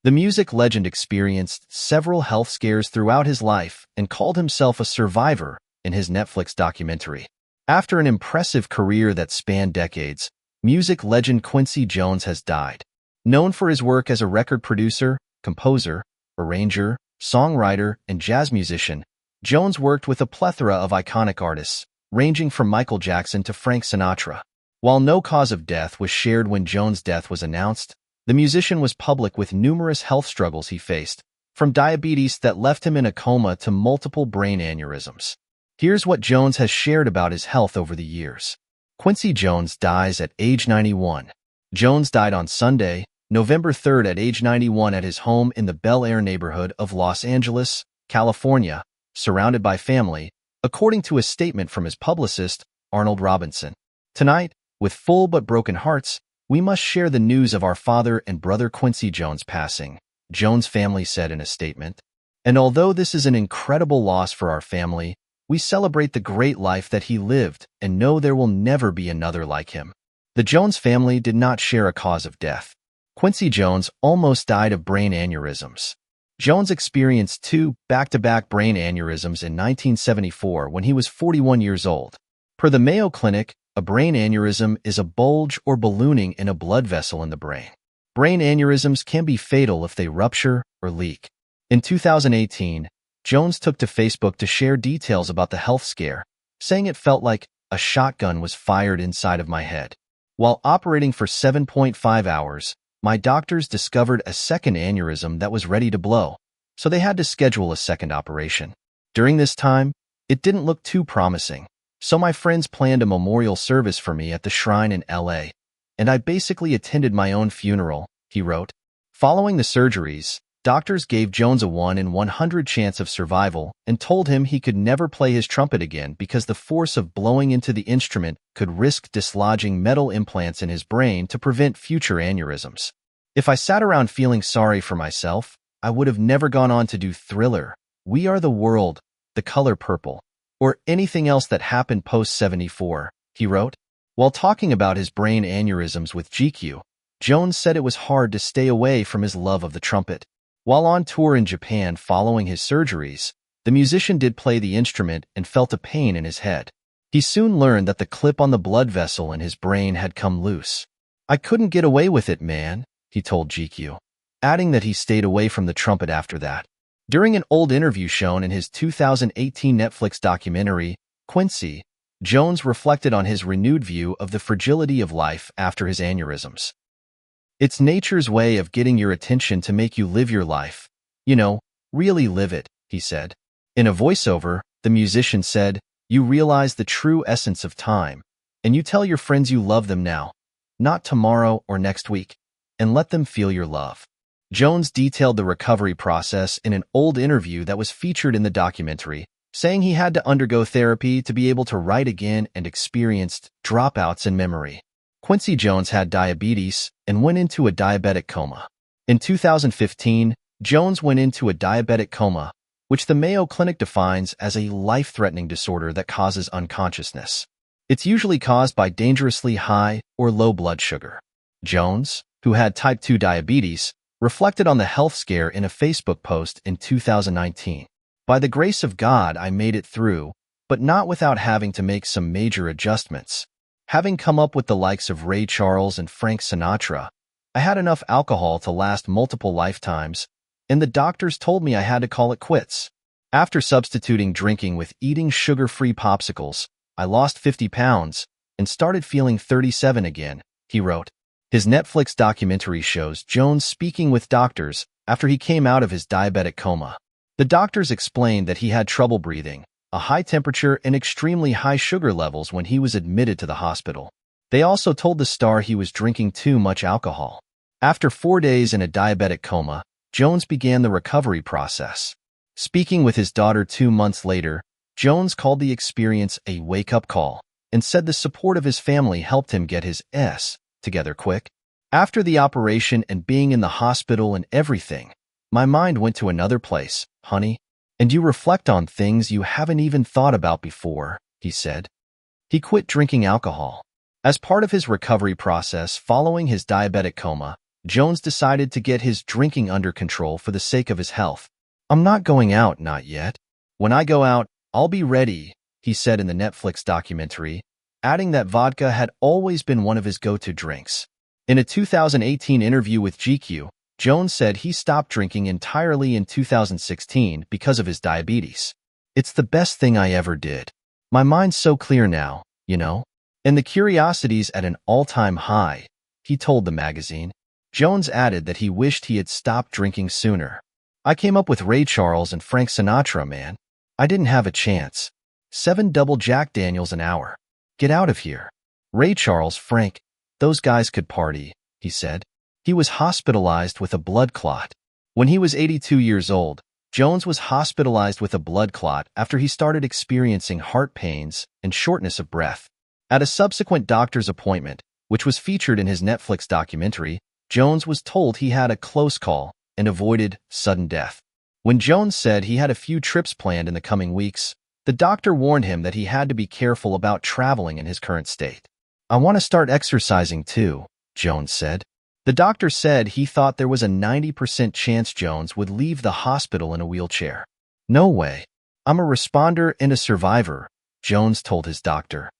The music legend experienced several health scares throughout his life and called himself a survivor in his Netflix documentary. After an impressive career that spanned decades, music legend Quincy Jones has died. Known for his work as a record producer, composer, arranger, songwriter, and jazz musician, Jones worked with a plethora of iconic artists, ranging from Michael Jackson to Frank Sinatra. While no cause of death was shared when Jones' death was announced, the musician was public with numerous health struggles he faced, from diabetes that left him in a coma to multiple brain aneurysms. Here's what Jones has shared about his health over the years. Quincy Jones dies at age 91. Jones died on Sunday, November 3rd at age 91 at his home in the Bel Air neighborhood of Los Angeles, California, surrounded by family, according to a statement from his publicist, Arnold Robinson. Tonight, with full but broken hearts, we must share the news of our father and brother Quincy Jones passing, Jones' family said in a statement. And although this is an incredible loss for our family, we celebrate the great life that he lived and know there will never be another like him. The Jones family did not share a cause of death. Quincy Jones almost died of brain aneurysms. Jones experienced two back-to-back brain aneurysms in 1974 when he was 41 years old. Per the Mayo Clinic, a brain aneurysm is a bulge or ballooning in a blood vessel in the brain. Brain aneurysms can be fatal if they rupture or leak. In 2018, Jones took to Facebook to share details about the health scare, saying it felt like a shotgun was fired inside of my head. While operating for 7.5 hours, my doctors discovered a second aneurysm that was ready to blow, so they had to schedule a second operation. During this time, it didn't look too promising. So my friends planned a memorial service for me at the shrine in LA, and I basically attended my own funeral, he wrote. Following the surgeries, doctors gave Jones a 1 in 100 chance of survival and told him he could never play his trumpet again because the force of blowing into the instrument could risk dislodging metal implants in his brain to prevent future aneurysms. If I sat around feeling sorry for myself, I would have never gone on to do Thriller, We Are the World, The Color Purple, or anything else that happened post-74, he wrote. While talking about his brain aneurysms with GQ, Jones said it was hard to stay away from his love of the trumpet. While on tour in Japan following his surgeries, the musician did play the instrument and felt a pain in his head. He soon learned that the clip on the blood vessel in his brain had come loose. I couldn't get away with it, man, he told GQ, adding that he stayed away from the trumpet after that. During an old interview shown in his 2018 Netflix documentary, Quincy, Jones reflected on his renewed view of the fragility of life after his aneurysms. It's nature's way of getting your attention to make you live your life. You know, really live it, he said. In a voiceover, the musician said, "You realize the true essence of time, and you tell your friends you love them now, not tomorrow or next week, and let them feel your love." Jones detailed the recovery process in an old interview that was featured in the documentary, saying he had to undergo therapy to be able to write again and experienced dropouts in memory. Quincy Jones had diabetes and went into a diabetic coma. In 2015, Jones went into a diabetic coma, which the Mayo Clinic defines as a life-threatening disorder that causes unconsciousness. It's usually caused by dangerously high or low blood sugar. Jones, who had type 2 diabetes, reflected on the health scare in a Facebook post in 2019. "By the grace of God, I made it through, but not without having to make some major adjustments. Having come up with the likes of Ray Charles and Frank Sinatra, I had enough alcohol to last multiple lifetimes, and the doctors told me I had to call it quits. After substituting drinking with eating sugar-free popsicles, I lost 50 pounds and started feeling 37 again," he wrote. His Netflix documentary shows Jones speaking with doctors after he came out of his diabetic coma. The doctors explained that he had trouble breathing, a high temperature, and extremely high sugar levels when he was admitted to the hospital. They also told the star he was drinking too much alcohol. After 4 days in a diabetic coma, Jones began the recovery process. Speaking with his daughter 2 months later, Jones called the experience a wake-up call and said the support of his family helped him get his S together quick. "After the operation and being in the hospital and everything, my mind went to another place, honey. And you reflect on things you haven't even thought about before," he said. He quit drinking alcohol. As part of his recovery process following his diabetic coma, Jones decided to get his drinking under control for the sake of his health. "I'm not going out, not yet. When I go out, I'll be ready," he said in the Netflix documentary, adding that vodka had always been one of his go-to drinks. In a 2018 interview with GQ, Jones said he stopped drinking entirely in 2016 because of his diabetes. "It's the best thing I ever did. My mind's so clear now, you know? And the curiosity's at an all-time high," he told the magazine. Jones added that he wished he had stopped drinking sooner. "I came up with Ray Charles and Frank Sinatra, man. I didn't have a chance. 7 double Jack Daniels an hour. Get out of here." Ray Charles, Frank, those guys could party, he said. He was hospitalized with a blood clot. When he was 82 years old, Jones was hospitalized with a blood clot after he started experiencing heart pains and shortness of breath. At a subsequent doctor's appointment, which was featured in his Netflix documentary, Jones was told he had a close call and avoided sudden death. When Jones said he had a few trips planned in the coming weeks, the doctor warned him that he had to be careful about traveling in his current state. "I want to start exercising too," Jones said. The doctor said he thought there was a 90% chance Jones would leave the hospital in a wheelchair. "No way. I'm a responder and a survivor," Jones told his doctor.